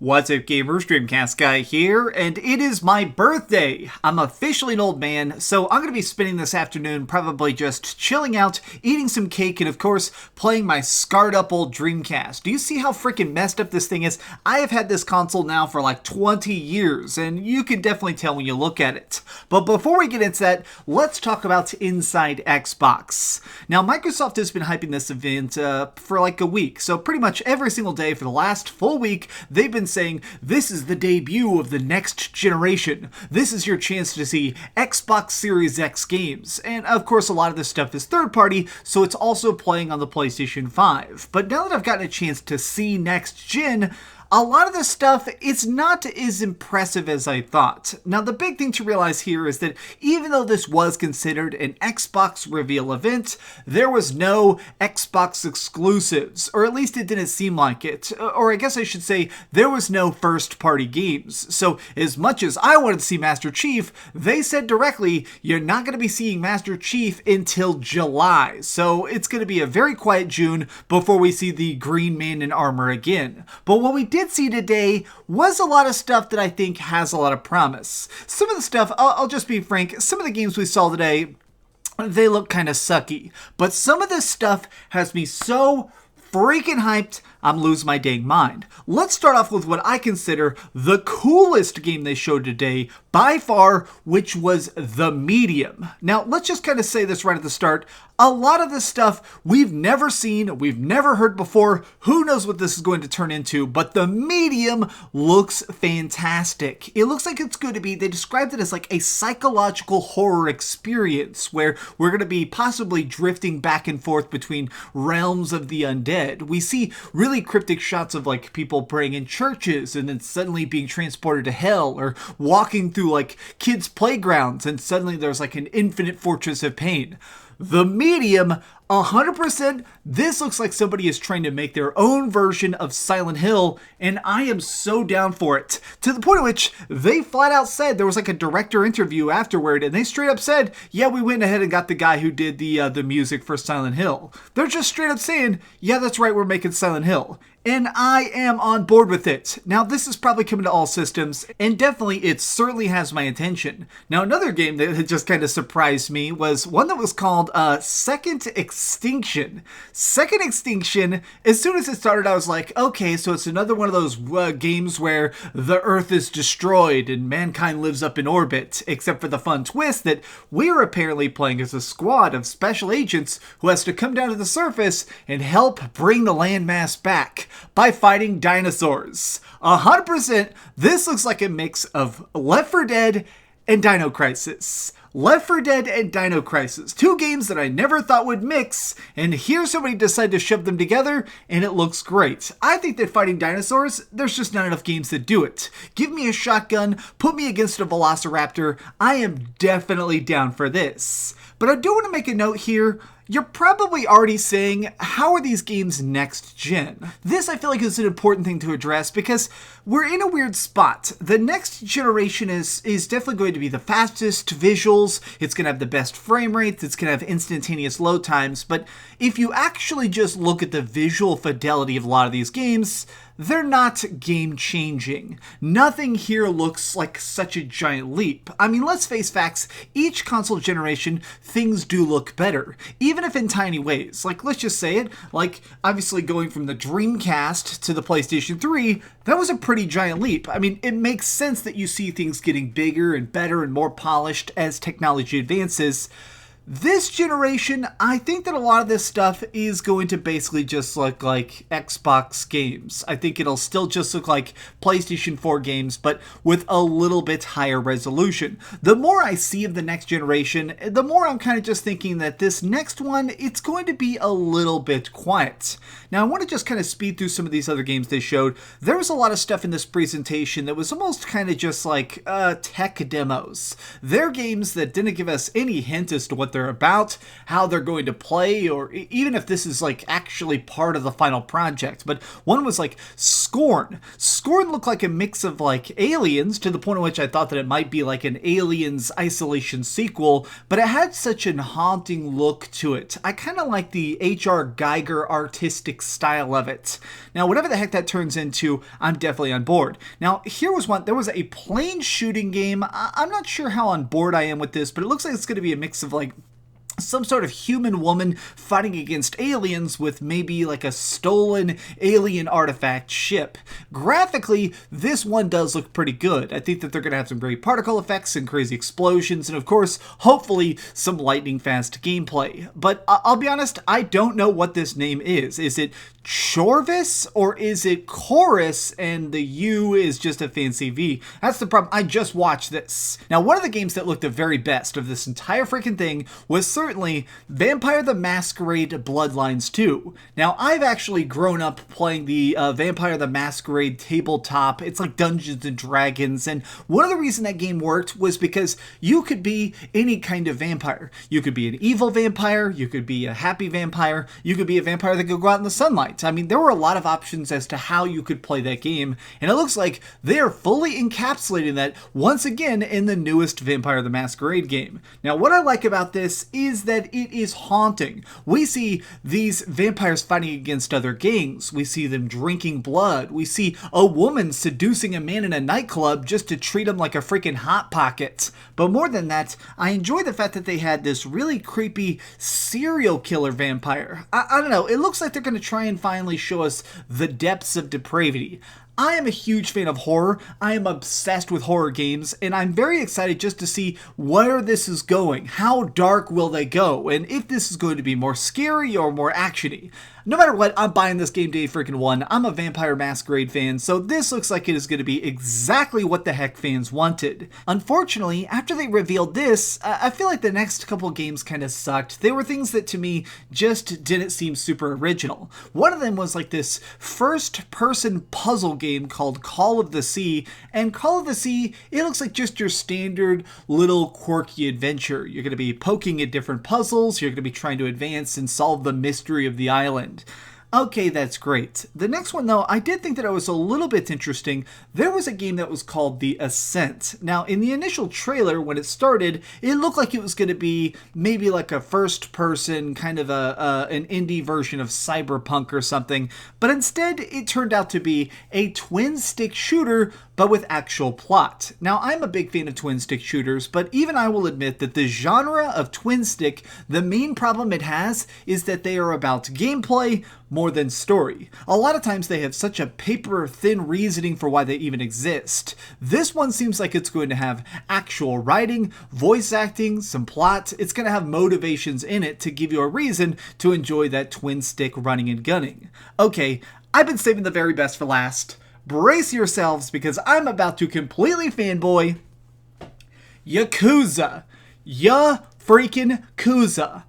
What's up, gamers? Dreamcastguy here, and it is my birthday! I'm officially an old man, so I'm going to be spending this afternoon probably just chilling out, eating some cake, and of course, playing my scarred up old Dreamcast. Do you see how freaking messed up this thing is? I have had this console now for like 20 years, and you can definitely tell when you look at it. But before we get into that, let's talk about Inside Xbox. Now, Microsoft has been hyping this event for like a week, so pretty much every single day for the last full week, they've been saying, this is the debut of the next generation. This is your chance to see Xbox Series X games. And of course, a lot of this stuff is third party, so it's also playing on the PlayStation 5. But now that I've gotten a chance to see next gen, a lot of this stuff, it's not as impressive as I thought. Now, the big thing to realize here is that even though this was considered an Xbox reveal event, there was no Xbox exclusives, or at least it didn't seem like it. Or I guess I should say, there was no first-party games. So as much as I wanted to see Master Chief, they said directly, you're not going to be seeing Master Chief until July. So it's going to be a very quiet June before we see the Green Man in armor again. But what we did see today was a lot of stuff that I think has a lot of promise. Some of the stuff, I'll just be frank, some of the games we saw today, they look kind of sucky. But some of this stuff has me so freaking hyped, I'm losing my dang mind. Let's start off with what I consider the coolest game they showed today by far, which was The Medium. Now, let's just kind of say this right at the start. A lot of this stuff we've never seen, we've never heard before. Who knows what this is going to turn into, but The Medium looks fantastic. It looks like it's going to be, they described it as like a psychological horror experience where we're going to be possibly drifting back and forth between realms of the undead. We see really cryptic shots of like people praying in churches and then suddenly being transported to hell, or walking through like kids' playgrounds and suddenly there's like an infinite fortress of pain. The Medium, 100%, this looks like somebody is trying to make their own version of Silent Hill, and I am so down for it. To the point at which they flat out said, there was like a director interview afterward, and they straight up said, yeah, we went ahead and got the guy who did the music for Silent Hill. They're just straight up saying, yeah, that's right, we're making Silent Hill. And I am on board with it. Now, this is probably coming to all systems, and definitely it certainly has my attention. Now, another game that just kind of surprised me was one that was called Second Extinction. Second Extinction, as soon as it started, I was like, okay, so it's another one of those games where the Earth is destroyed and mankind lives up in orbit, except for the fun twist that we're apparently playing as a squad of special agents who has to come down to the surface and help bring the landmass back by fighting dinosaurs. 100%, this looks like a mix of Left 4 Dead and Dino Crisis. Left 4 Dead and Dino Crisis, two games that I never thought would mix, and here somebody decided to shove them together, and it looks great. I think that fighting dinosaurs, there's just not enough games that do it. Give me a shotgun, put me against a velociraptor, I am definitely down for this. But I do want to make a note here. You're probably already saying, how are these games next gen? This, I feel like, is an important thing to address because we're in a weird spot. The next generation is definitely going to be the fastest visuals, it's going to have the best frame rates, it's going to have instantaneous load times, but if you actually just look at the visual fidelity of a lot of these games, they're not game-changing. Nothing here looks like such a giant leap. I mean, let's face facts, each console generation, things do look better, even if in tiny ways. Like, let's just say it, like, obviously going from the Dreamcast to the PlayStation 3, that was a pretty giant leap. I mean, it makes sense that you see things getting bigger and better and more polished as technology advances. This generation, I think that a lot of this stuff is going to basically just look like Xbox games. I think it'll still just look like PlayStation 4 games, but with a little bit higher resolution. The more I see of the next generation, the more I'm kind of just thinking that this next one, it's going to be a little bit quiet. Now, I want to just kind of speed through some of these other games they showed. There was a lot of stuff in this presentation that was almost kind of just like tech demos. They're games that didn't give us any hint as to what they're they're about, how they're going to play, or even if this is like actually part of the final project. But one was like Scorn. Scorn looked like a mix of like Aliens, to the point at which I thought that it might be like an Aliens Isolation sequel, but it had such an haunting look to it. I kind of like the H.R. Geiger artistic style of it. Now, whatever the heck that turns into, I'm definitely on board. Now, here was one. There was a plane shooting game. I'm not sure how on board I am with this, but it looks like it's going to be a mix of like some sort of human woman fighting against aliens with maybe like a stolen alien artifact ship. Graphically, this one does look pretty good. I think that they're going to have some great particle effects and crazy explosions, and of course, hopefully, some lightning-fast gameplay. But I'll be honest, I don't know what this name is. Is it Chorvis or is it Chorus and the U is just a fancy V? That's the problem. I just watched this. Now, one of the games that looked the very best of this entire freaking thing was certainly Vampire the Masquerade Bloodlines 2. Now, I've actually grown up playing the Vampire the Masquerade tabletop. It's like Dungeons and Dragons, and one of the reasons that game worked was because you could be any kind of vampire. You could be an evil vampire, you could be a happy vampire, you could be a vampire that could go out in the sunlight. I mean, there were a lot of options as to how you could play that game, and it looks like they are fully encapsulating that once again in the newest Vampire the Masquerade game. Now, what I like about this is that it is haunting. We see these vampires fighting against other gangs. We see them drinking blood. We see a woman seducing a man in a nightclub just to treat him like a freaking Hot Pocket. But more than that, I enjoy the fact that they had this really creepy serial killer vampire. I don't know, it looks like they're going to try and finally show us the depths of depravity. I am a huge fan of horror. I am obsessed with horror games, and I'm very excited just to see where this is going. How dark will they go? And if this is going to be more scary or more actiony. No matter what, I'm buying this game day freaking one. I'm a Vampire Masquerade fan, so this looks like it is going to be exactly what the heck fans wanted. Unfortunately, after they revealed this, I feel like the next couple games kind of sucked. They were things that to me just didn't seem super original. One of them was like this first-person puzzle game called Call of the Sea, and Call of the Sea, it looks like just your standard little quirky adventure. You're going to be poking at different puzzles, you're going to be trying to advance and solve the mystery of the island. Okay, that's great. The next one, though, I did think that it was a little bit interesting. There was a game that was called the Ascent. Now, in the initial trailer, when it started, it looked like it was going to be maybe like a first-person, kind of an indie version of Cyberpunk or something, but instead, it turned out to be a twin-stick shooter, but with actual plot. Now, I'm a big fan of twin-stick shooters, but even I will admit that the genre of twin-stick, the main problem it has is that they are about gameplay more than story. A lot of times they have such a paper-thin reasoning for why they even exist. This one seems like it's going to have actual writing, voice acting, some plot. It's going to have motivations in it to give you a reason to enjoy that twin-stick running and gunning. Okay, I've been saving the very best for last. Brace yourselves because I'm about to completely fanboy. Yakuza. Freaking Yakuza.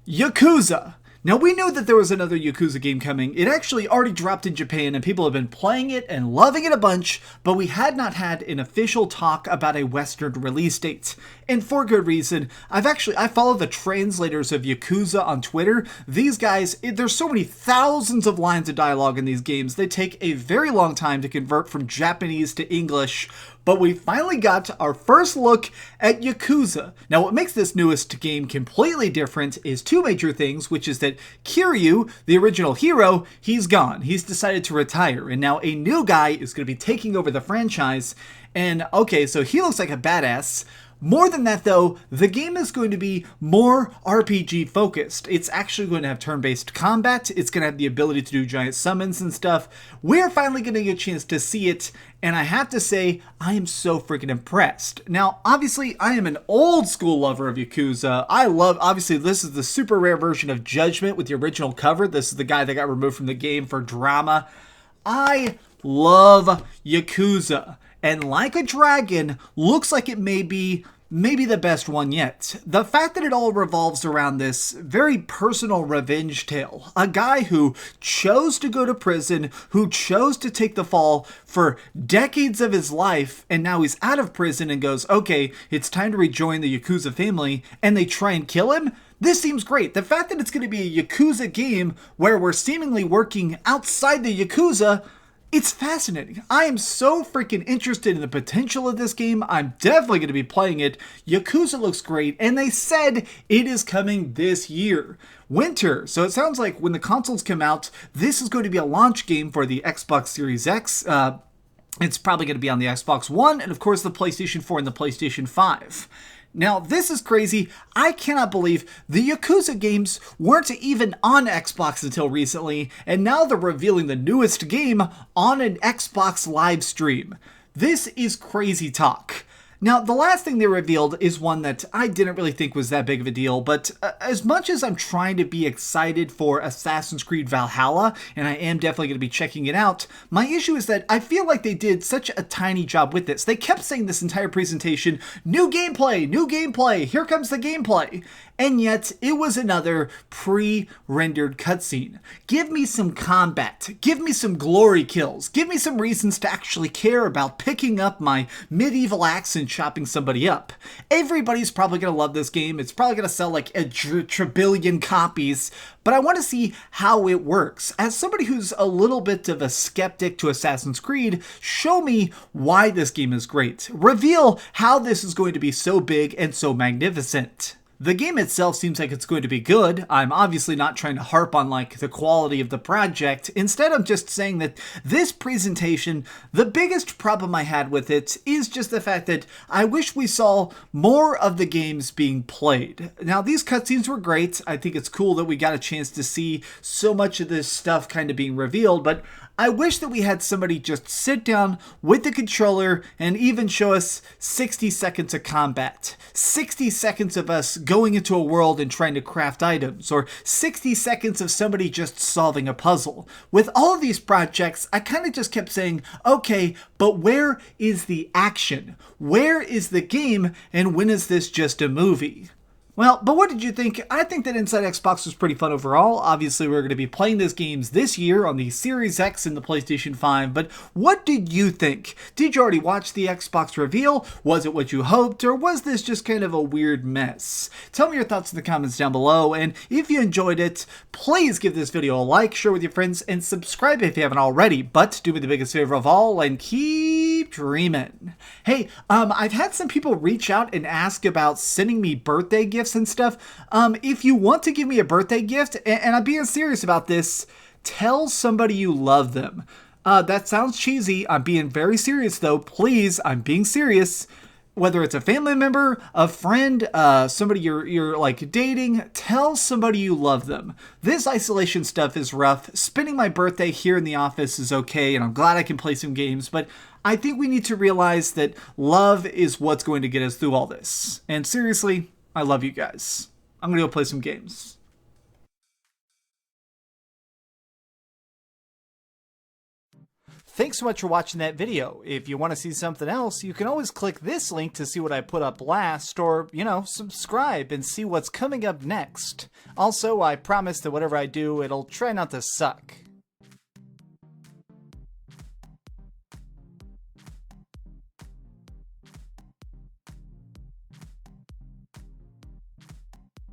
Yakuza. Now, we knew that there was another Yakuza game coming. It actually already dropped in Japan and people have been playing it and loving it a bunch, but we had not had an official talk about a Western release date. And for good reason. I follow the translators of Yakuza on Twitter. These guys, there's so many thousands of lines of dialogue in these games, they take a very long time to convert from Japanese to English. But we finally got our first look at Yakuza. Now, what makes this newest game completely different is two major things, which is that Kiryu, the original hero, he's gone. He's decided to retire, and now a new guy is going to be taking over the franchise. And okay, so he looks like a badass. More than that, though, the game is going to be more RPG focused. It's actually going to have turn-based combat. It's going to have the ability to do giant summons and stuff. We're finally going to get a chance to see it, and I have to say, I am so freaking impressed. Now, obviously, I am an old school lover of Yakuza. Obviously, this is the super rare version of Judgment with the original cover. This is the guy that got removed from the game for drama. I love Yakuza. And Like a Dragon looks like it may be maybe the best one yet. The fact that it all revolves around this very personal revenge tale. A guy who chose to go to prison, who chose to take the fall for decades of his life, and now he's out of prison and goes, okay, it's time to rejoin the Yakuza family, and they try and kill him? This seems great. The fact that it's going to be a Yakuza game where we're seemingly working outside the Yakuza, it's fascinating. I am so freaking interested in the potential of this game. I'm definitely going to be playing it. Yakuza looks great, and they said it is coming this year. Winter. So it sounds like when the consoles come out, this is going to be a launch game for the Xbox Series X. It's probably going to be on the Xbox One, and of course the PlayStation 4 and the PlayStation 5. Now, this is crazy. I cannot believe the Yakuza games weren't even on Xbox until recently, and now they're revealing the newest game on an Xbox live stream. This is crazy talk. Now, the last thing they revealed is one that I didn't really think was that big of a deal, but as much as I'm trying to be excited for Assassin's Creed Valhalla, and I am definitely going to be checking it out, my issue is that I feel like they did such a tiny job with this. They kept saying this entire presentation, new gameplay, here comes the gameplay. And yet, it was another pre-rendered cutscene. Give me some combat. Give me some glory kills. Give me some reasons to actually care about picking up my medieval axe and chopping somebody up. Everybody's probably going to love this game. It's probably going to sell like a trillion copies. But I want to see how it works. As somebody who's a little bit of a skeptic to Assassin's Creed, show me why this game is great. Reveal how this is going to be so big and so magnificent. The game itself seems like it's going to be good. I'm obviously not trying to harp on like the quality of the project. Instead, I'm just saying that this presentation, the biggest problem I had with it is just the fact that I wish we saw more of the games being played. Now, these cutscenes were great. I think it's cool that we got a chance to see so much of this stuff kind of being revealed, but I wish that we had somebody just sit down with the controller and even show us 60 seconds of combat, 60 seconds of us going into a world and trying to craft items, or 60 seconds of somebody just solving a puzzle. With all of these projects, I kind of just kept saying, okay, but where is the action? Where is the game? And when is this just a movie? Well, but what did you think? I think that Inside Xbox was pretty fun overall. Obviously, we're going to be playing these games this year on the Series X and the PlayStation 5, but what did you think? Did you already watch the Xbox reveal? Was it what you hoped, or was this just kind of a weird mess? Tell me your thoughts in the comments down below, and if you enjoyed it, please give this video a like, share with your friends, and subscribe if you haven't already, but do me the biggest favor of all, and keep dreaming. Hey, I've had some people reach out and ask about sending me birthday gifts and stuff. If you want to give me a birthday gift, and I'm being serious about this, tell somebody you love them. That sounds cheesy. I'm being very serious though. Please, I'm being serious. Whether it's a family member, a friend, somebody you're like dating, tell somebody you love them. This isolation stuff is rough. Spending my birthday here in the office is okay, and I'm glad I can play some games, but I think we need to realize that love is what's going to get us through all this. And seriously, I love you guys. I'm going to go play some games. Thanks so much for watching that video. If you want to see something else, you can always click this link to see what I put up last, or, subscribe and see what's coming up next. Also, I promise that whatever I do, it'll try not to suck.